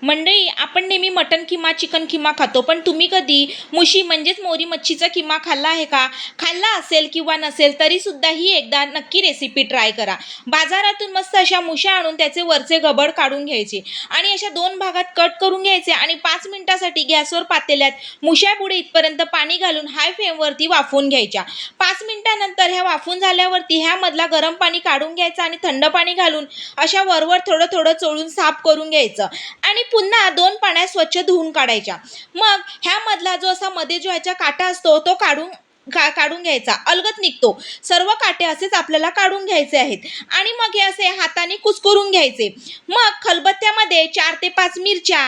मंडळी, आपण नेहमी मटन किमा चिकन किमा खातो, पण तुम्ही कधी मुशी म्हणजेच मोरी मच्छीचा किमा खाल्ला आहे का? खाल्ला असेल किंवा नसेल तरी सुद्धा ही एकदा नक्की रेसिपी ट्राय करा. बाजारातून मस्त अशा मुश्या आणून त्याचे वरचे घबड काढून घ्यायचे आणि अशा 2 भागात कट करून घ्यायचे आणि 5 मिनिटासाठी गॅसवर पातेल्यात मुश्या बुडे इथपर्यंत पाणी घालून हाय फ्लेमवरती वाफवून घ्यायच्या. 5 मिनिटानंतर ह्या वाफवून झाल्यावरती ह्यामधला गरम पाणी काढून घ्यायचं आणि थंड पाणी घालून अशा वरवर थोडं थोडं चोळून साफ करून घ्यायचं आणि पुन्हा 2 पाण्यात स्वच्छ धुवून काढायच्या. मग ह्यामधला जो असा मध्ये जो ह्याचा काटा असतो तो काढून घ्यायचा, अलगद निघतो. सर्व काटे असेच आपल्याला काढून घ्यायचे आहेत आणि मग हे असे हाताने कुस्करून घ्यायचे. मग खलबत्त्यामध्ये 4 ते 5 मिरच्या,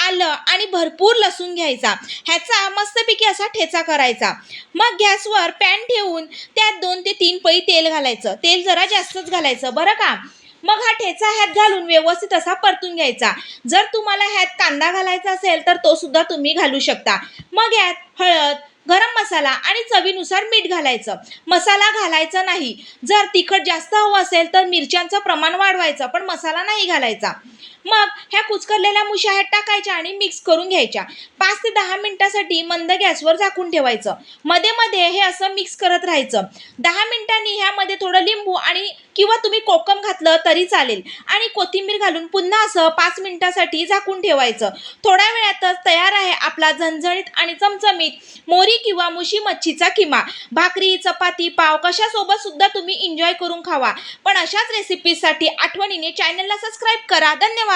आलं आणि भरपूर लसूण घ्यायचा. ह्याचा मस्तपैकी असा ठेचा करायचा. मग गॅसवर पॅन ठेवून त्यात 2 ते 3 पळी तेल घालायचं. तेल जरा जास्तच घालायचं बरं का. मग हा ठेचा ह्यात घालून व्यवस्थित असा परतून घ्यायचा. जर तुम्हाला ह्यात कांदा घालायचा असेल तर तो सुद्धा तुम्ही घालू शकता. मग यात हळद, गरम मसाला आणि चवीनुसार मीठ घालायचं. मसाला घालायचा नाही. जर तिखट जास्त हवं असेल तर मिरच्यांचं प्रमाण वाढवायचं, पण मसाला नाही घालायचा. मग ह्या कुचकरलेल्या मुश्या ह्यात टाकायच्या आणि मिक्स करून घ्यायच्या. 5 ते 10 मिनिटासाठी मंद गॅसवर झाकून ठेवायचं. मध्ये मध्ये हे असं मिक्स करत राहायचं. 10 मिनिटांनी ह्यामध्ये थोडं लिंबू आणि किंवा तुम्ही कोकम घातलं तरी चालेल आणि कोथिंबीर घालून पुन्हा असं 5 मिनिटासाठी झाकून ठेवायचं. थोड्या वेळातच तयार आहे आपला झणझणीत आणि चमचमीत मोरी किंवा मुशी मच्छीचा किमा. भाकरी, चपाती, पाव कशासोबत सुद्धा तुम्ही एन्जॉय करून खावा. पण अशाच रेसिपीसाठी आठवणीने चॅनलला सबस्क्राईब करा. धन्यवाद.